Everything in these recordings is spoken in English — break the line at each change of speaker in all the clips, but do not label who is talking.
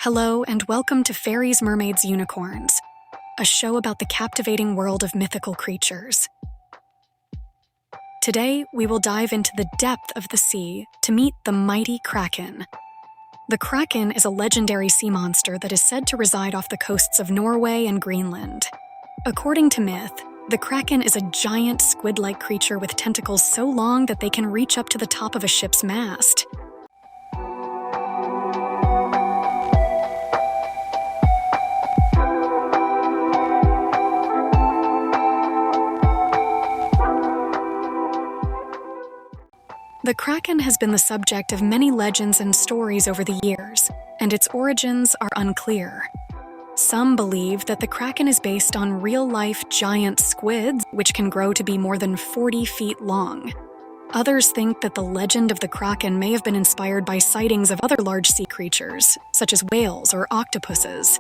Hello and welcome to Fairies, Mermaids, Unicorns, a show about the captivating world of mythical creatures. Today, we will dive into the depth of the sea to meet the mighty Kraken. The Kraken is a legendary sea monster that is said to reside off the coasts of Norway and Greenland. According to myth, the Kraken is a giant squid-like creature with tentacles so long that they can reach up to the top of a ship's mast. The Kraken has been the subject of many legends and stories over the years, and its origins are unclear. Some believe that the Kraken is based on real-life giant squids, which can grow to be more than 40 feet long. Others think that the legend of the Kraken may have been inspired by sightings of other large sea creatures, such as whales or octopuses.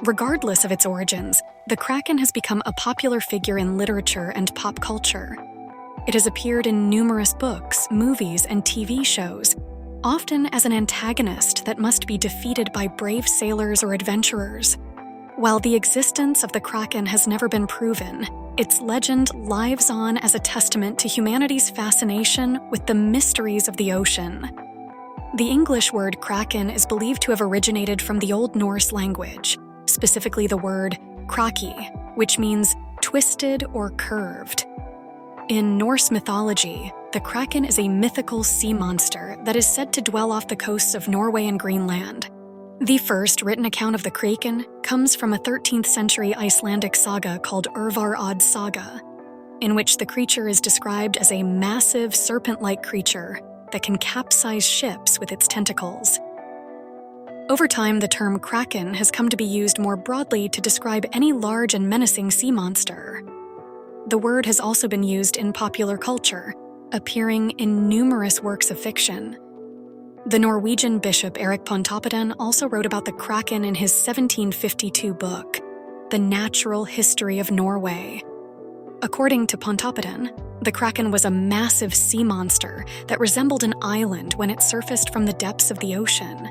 Regardless of its origins, the Kraken has become a popular figure in literature and pop culture. It has appeared in numerous books, movies, and TV shows, often as an antagonist that must be defeated by brave sailors or adventurers. While the existence of the Kraken has never been proven, its legend lives on as a testament to humanity's fascination with the mysteries of the ocean. The English word Kraken is believed to have originated from the Old Norse language, specifically the word kraki, which means twisted or curved. In Norse mythology, the Kraken is a mythical sea monster that is said to dwell off the coasts of Norway and Greenland. The first written account of the Kraken comes from a 13th century Icelandic saga called Urvar Odd's Saga, in which the creature is described as a massive serpent-like creature that can capsize ships with its tentacles. Over time, the term Kraken has come to be used more broadly to describe any large and menacing sea monster. The word has also been used in popular culture, appearing in numerous works of fiction. The Norwegian bishop Erik Pontoppidan also wrote about the Kraken in his 1752 book, The Natural History of Norway. According to Pontoppidan, the Kraken was a massive sea monster that resembled an island when it surfaced from the depths of the ocean.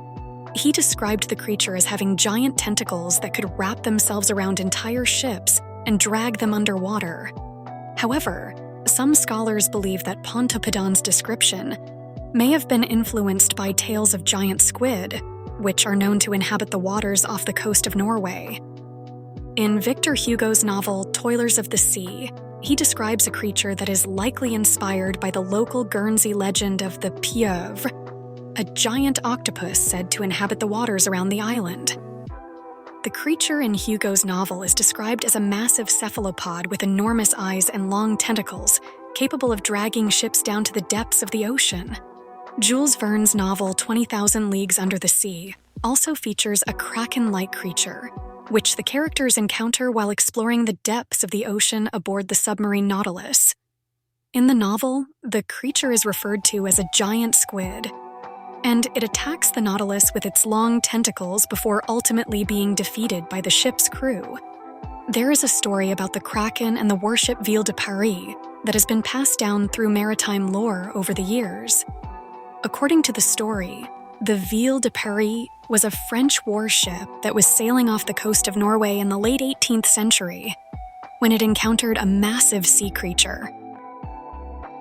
He described the creature as having giant tentacles that could wrap themselves around entire ships and drag them underwater. However, some scholars believe that Pontoppidan's description may have been influenced by tales of giant squid, which are known to inhabit the waters off the coast of Norway. In Victor Hugo's novel Toilers of the Sea, he describes a creature that is likely inspired by the local Guernsey legend of the pieuvre, a giant octopus said to inhabit the waters around the island. The creature in Hugo's novel is described as a massive cephalopod with enormous eyes and long tentacles, capable of dragging ships down to the depths of the ocean. Jules Verne's novel 20,000 Leagues Under the Sea also features a Kraken-like creature, which the characters encounter while exploring the depths of the ocean aboard the submarine Nautilus. In the novel, the creature is referred to as a giant squid, and it attacks the Nautilus with its long tentacles before ultimately being defeated by the ship's crew. There is a story about the Kraken and the warship Ville de Paris that has been passed down through maritime lore over the years. According to the story, the Ville de Paris was a French warship that was sailing off the coast of Norway in the late 18th century when it encountered a massive sea creature.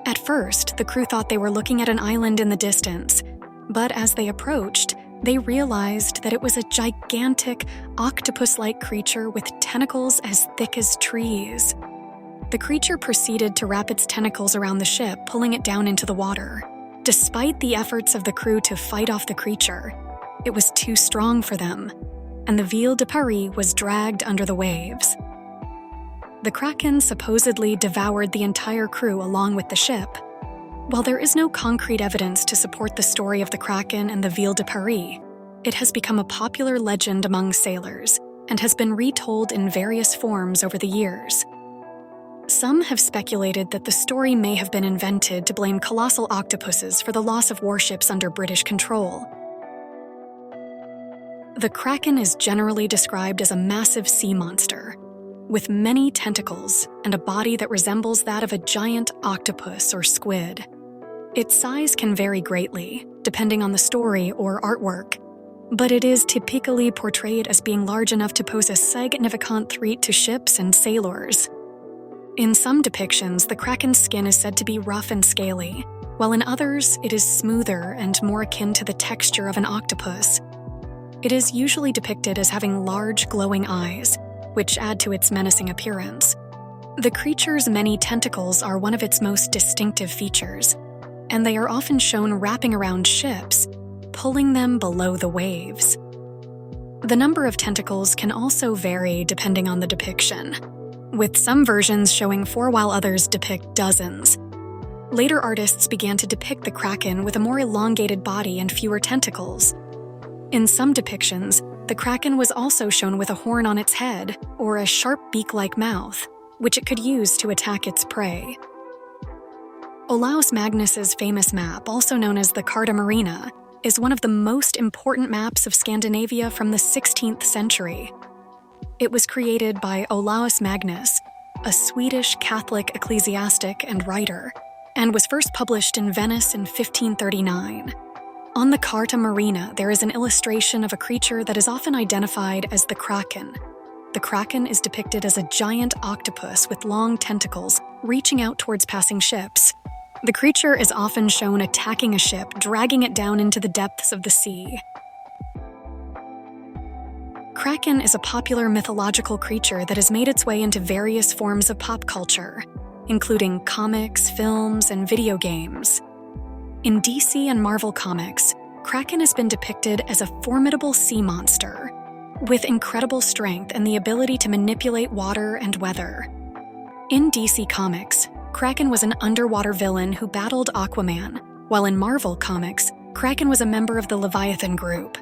At first, the crew thought they were looking at an island in the distance, but as they approached, they realized that it was a gigantic, octopus-like creature with tentacles as thick as trees. The creature proceeded to wrap its tentacles around the ship, pulling it down into the water. Despite the efforts of the crew to fight off the creature, it was too strong for them, and the Ville de Paris was dragged under the waves. The Kraken supposedly devoured the entire crew along with the ship. While there is no concrete evidence to support the story of the Kraken and the Ville de Paris, it has become a popular legend among sailors and has been retold in various forms over the years. Some have speculated that the story may have been invented to blame colossal octopuses for the loss of warships under British control. The Kraken is generally described as a massive sea monster, with many tentacles and a body that resembles that of a giant octopus or squid. Its size can vary greatly, depending on the story or artwork. but it is typically portrayed as being large enough to pose a significant threat to ships and sailors. In some depictions, the Kraken's skin is said to be rough and scaly, while in others, it is smoother and more akin to the texture of an octopus. It is usually depicted as having large, glowing eyes, which add to its menacing appearance. The creature's many tentacles are one of its most distinctive features, and they are often shown wrapping around ships, pulling them below the waves. The number of tentacles can also vary depending on the depiction, with some versions showing 4 while others depict dozens. Later artists began to depict the Kraken with a more elongated body and fewer tentacles. In some depictions, the Kraken was also shown with a horn on its head or a sharp beak-like mouth, which it could use to attack its prey. Olaus Magnus's famous map, also known as the Carta Marina, is one of the most important maps of Scandinavia from the 16th century. It was created by Olaus Magnus, a Swedish Catholic ecclesiastic and writer, and was first published in Venice in 1539. On the Carta Marina, there is an illustration of a creature that is often identified as the Kraken. The Kraken is depicted as a giant octopus with long tentacles reaching out towards passing ships. The creature is often shown attacking a ship, dragging it down into the depths of the sea. Kraken is a popular mythological creature that has made its way into various forms of pop culture, including comics, films, and video games. In DC and Marvel comics, Kraken has been depicted as a formidable sea monster, with incredible strength and the ability to manipulate water and weather. In DC Comics, Kraken was an underwater villain who battled Aquaman, while in Marvel Comics, Kraken was a member of the Leviathan group.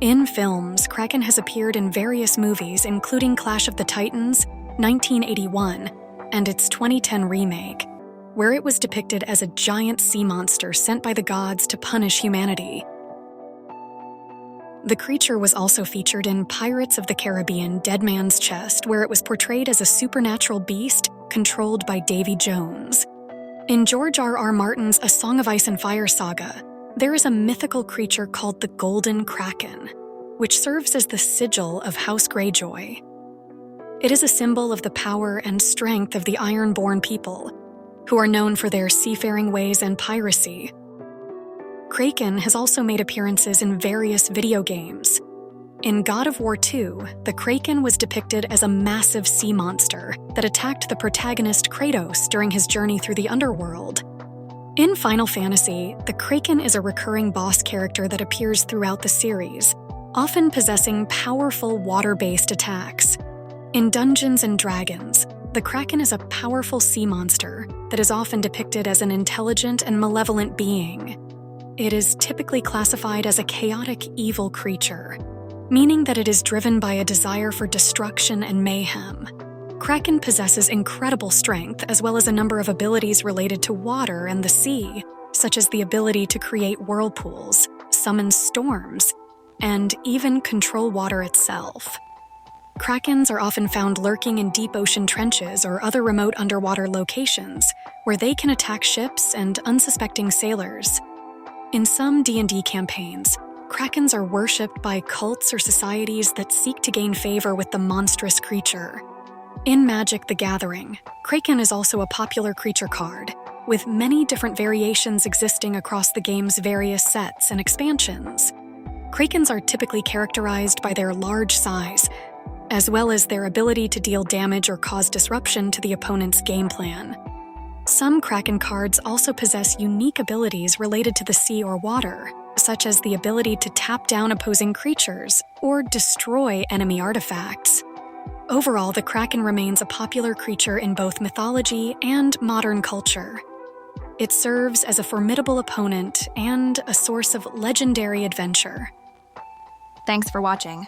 In films, Kraken has appeared in various movies including Clash of the Titans, 1981, and its 2010 remake, where it was depicted as a giant sea monster sent by the gods to punish humanity. The creature was also featured in Pirates of the Caribbean: Dead Man's Chest, where it was portrayed as a supernatural beast controlled by Davy Jones. In George R.R. Martin's A Song of Ice and Fire saga, there is a mythical creature called the Golden Kraken, which serves as the sigil of House Greyjoy. It is a symbol of the power and strength of the Iron-born people, who are known for their seafaring ways and piracy. Kraken has also made appearances in various video games. In God of War II, the Kraken was depicted as a massive sea monster that attacked the protagonist Kratos during his journey through the underworld. In Final Fantasy, the Kraken is a recurring boss character that appears throughout the series, often possessing powerful water-based attacks. In Dungeons & Dragons, the Kraken is a powerful sea monster that is often depicted as an intelligent and malevolent being. It is typically classified as a chaotic evil creature, meaning that it is driven by a desire for destruction and mayhem. Kraken possesses incredible strength as well as a number of abilities related to water and the sea, such as the ability to create whirlpools, summon storms, and even control water itself. Krakens are often found lurking in deep ocean trenches or other remote underwater locations, where they can attack ships and unsuspecting sailors. In some D&D campaigns, Krakens are worshipped by cults or societies that seek to gain favor with the monstrous creature. In Magic: The Gathering, Kraken is also a popular creature card, with many different variations existing across the game's various sets and expansions. Krakens are typically characterized by their large size, as well as their ability to deal damage or cause disruption to the opponent's game plan. Some Kraken cards also possess unique abilities related to the sea or water, such as the ability to tap down opposing creatures or destroy enemy artifacts. Overall, the Kraken remains a popular creature in both mythology and modern culture. It serves as a formidable opponent and a source of legendary adventure.
Thanks for watching.